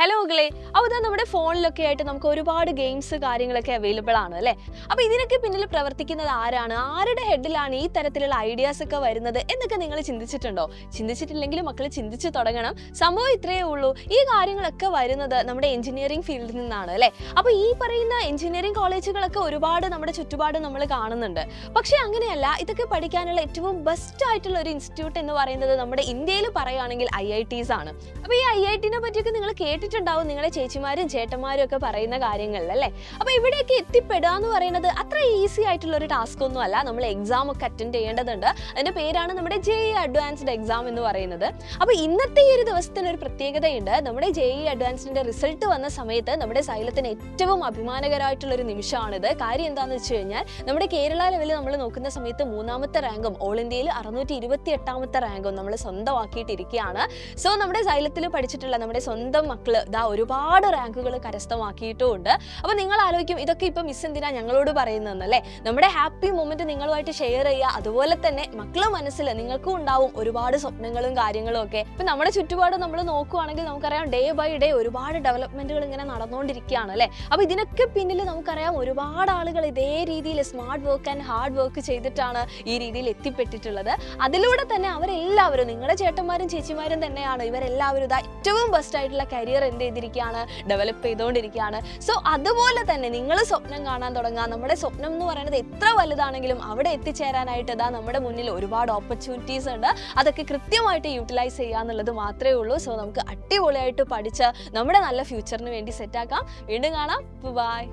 Hello മക്കളെ, അപ്പോൾ ഇതാ നമ്മുടെ ഫോണിലൊക്കെ ആയിട്ട് നമുക്ക് ഒരുപാട് ഗെയിംസ് കാര്യങ്ങളൊക്കെ അവൈലബിൾ ആണ് അല്ലേ. അപ്പോൾ ഇതിനൊക്കെ പിന്നിൽ പ്രവർത്തിക്കുന്നത് ആരാണ്, ആരുടെ ഹെഡിലാണ് ഈ തരത്തിലുള്ള ഐഡിയാസ് ഒക്കെ വരുന്നത് എന്നൊക്കെ നിങ്ങൾ ചിന്തിച്ചിട്ടുണ്ടോ? ചിന്തിച്ചിട്ടില്ലെങ്കിൽ മക്കൾ ചിന്തിച്ചു തുടങ്ങണം. സംഭവം ഇത്രയേ ഉള്ളൂ, ഈ കാര്യങ്ങളൊക്കെ വരുന്നത് നമ്മുടെ എഞ്ചിനീയറിംഗ് ഫീൽഡിൽ നിന്നാണ് അല്ലേ. അപ്പോൾ ഈ പറയുന്ന എഞ്ചിനീയറിംഗ് കോളേജുകളൊക്കെ ഒരുപാട് നമ്മുടെ ചുറ്റുപാട് നമ്മൾ കാണുന്നുണ്ട്. പക്ഷേ അങ്ങനെയല്ല, ഇതൊക്കെ പഠിക്കാനുള്ള ഏറ്റവും ബെസ്റ്റ് ആയിട്ടുള്ള ഒരു ഇൻസ്റ്റിറ്റ്യൂട്ട് എന്ന് പറയുന്നത് നമ്മുടെ ഇന്ത്യയിൽ പറയുകയാണെങ്കിൽ IITs ആണ്. അപ്പോൾ ഈ IITനെ പറ്റിയൊക്കെ നിങ്ങൾ കേട്ടിട്ടുണ്ടാവും, നിങ്ങളുടെ ചേച്ചിമാരും ചേട്ടന്മാരും ഒക്കെ പറയുന്ന കാര്യങ്ങളിൽ അല്ലേ. അപ്പോൾ ഇവിടെയൊക്കെ എത്തിപ്പെടുക എന്ന് പറയുന്നത് അത്ര ഈസി ആയിട്ടുള്ള ഒരു ടാസ്ക് ഒന്നും അല്ല. നമ്മൾ എക്സാം ഒക്കെ അറ്റൻഡ് ചെയ്യേണ്ടതുണ്ട്. അതിൻ്റെ പേരാണ് നമ്മുടെ JEE അഡ്വാൻസ്ഡ് എക്സാം എന്ന് പറയുന്നത്. അപ്പോൾ ഇന്നത്തെ ഈ ഒരു ദിവസത്തിന് ഒരു പ്രത്യേകതയുണ്ട്. നമ്മുടെ JEE അഡ്വാൻസ്ഡിൻ്റെ റിസൾട്ട് വന്ന സമയത്ത് നമ്മുടെ സൈലത്തിന് ഏറ്റവും അഭിമാനകരമായിട്ടുള്ള ഒരു നിമിഷമാണിത്. കാര്യം എന്താണെന്ന് വെച്ച് കഴിഞ്ഞാൽ നമ്മുടെ കേരള ലെവലിൽ നമ്മൾ നോക്കുന്ന സമയത്ത് 3ാമത്തെ റാങ്കും ഓൾ ഇന്ത്യയിൽ 628ാമത്തെ റാങ്കും നമ്മൾ സ്വന്തമാക്കിയിട്ടിരിക്കുകയാണ്. സോ നമ്മുടെ സൈലത്തിൽ പഠിച്ചിട്ടുള്ള നമ്മുടെ സ്വന്തം മക്കള് ഇതാ ഒരുപാട് റാങ്കുകൾ കരസ്ഥമാക്കിയിട്ടുമുണ്ട്. അപ്പോൾ നിങ്ങൾ ആലോചിക്കും, ഇതൊക്കെ ഇപ്പം മിസ് എന്തിനാ ഞങ്ങളോട് പറയുന്നതെന്നല്ലേ. നമ്മുടെ ഹാപ്പി മൊമെന്റ് നിങ്ങളുമായിട്ട് ഷെയർ ചെയ്യുക. അതുപോലെ തന്നെ മക്കളുടെ മനസ്സിൽ നിങ്ങൾക്കും ഉണ്ടാവും ഒരുപാട് സ്വപ്നങ്ങളും കാര്യങ്ങളും ഒക്കെ. ഇപ്പം നമ്മുടെ ചുറ്റുപാട് നമ്മൾ നോക്കുകയാണെങ്കിൽ നമുക്കറിയാം, ഡേ ബൈ ഡേ ഒരുപാട് ഡെവലപ്മെന്റുകൾ ഇങ്ങനെ നടന്നുകൊണ്ടിരിക്കുകയാണ് അല്ലേ. അപ്പോൾ ഇതിനൊക്കെ പിന്നിൽ നമുക്കറിയാം ഒരുപാട് ആളുകൾ ഇതേ രീതിയിൽ smart work and hard work ചെയ്തിട്ടാണ് ഈ രീതിയിൽ എത്തിപ്പെട്ടിട്ടുള്ളത്. അതിലൂടെ തന്നെ അവരെല്ലാവരും നിങ്ങളുടെ ചേട്ടന്മാരും ചേച്ചിമാരും തന്നെയാണ്. ഇവരെല്ലാവരും ഇതാ ഏറ്റവും ബെസ്റ്റ് ആയിട്ടുള്ള കരിയർ എന്ത് ചെയ്തിരിക്കുകയാണ്, ഡെവലപ്പ് ചെയ്തുകൊണ്ടിരിക്കുകയാണ്. സോ അതുപോലെ തന്നെ നിങ്ങൾ സ്വപ്നം കാണാൻ തുടങ്ങുക. നമ്മുടെ സ്വപ്നം എന്ന് പറയുന്നത് എത്ര വലുതാണെങ്കിലും അവിടെ എത്തിച്ചേരാനായിട്ട് ഇതാ നമ്മുടെ മുന്നിൽ ഒരുപാട് ഓപ്പർച്യൂണിറ്റീസ് ഉണ്ട്. അതൊക്കെ കൃത്യമായിട്ട് യൂട്ടിലൈസ് ചെയ്യുക എന്നുള്ളത് മാത്രമേ ഉള്ളൂ. സോ നമുക്ക് അടിപൊളിയായിട്ട് പഠിച്ച് നമ്മുടെ നല്ല ഫ്യൂച്ചറിന് വേണ്ടി സെറ്റാക്കാം. വീണ്ടും കാണാം. ബൈ.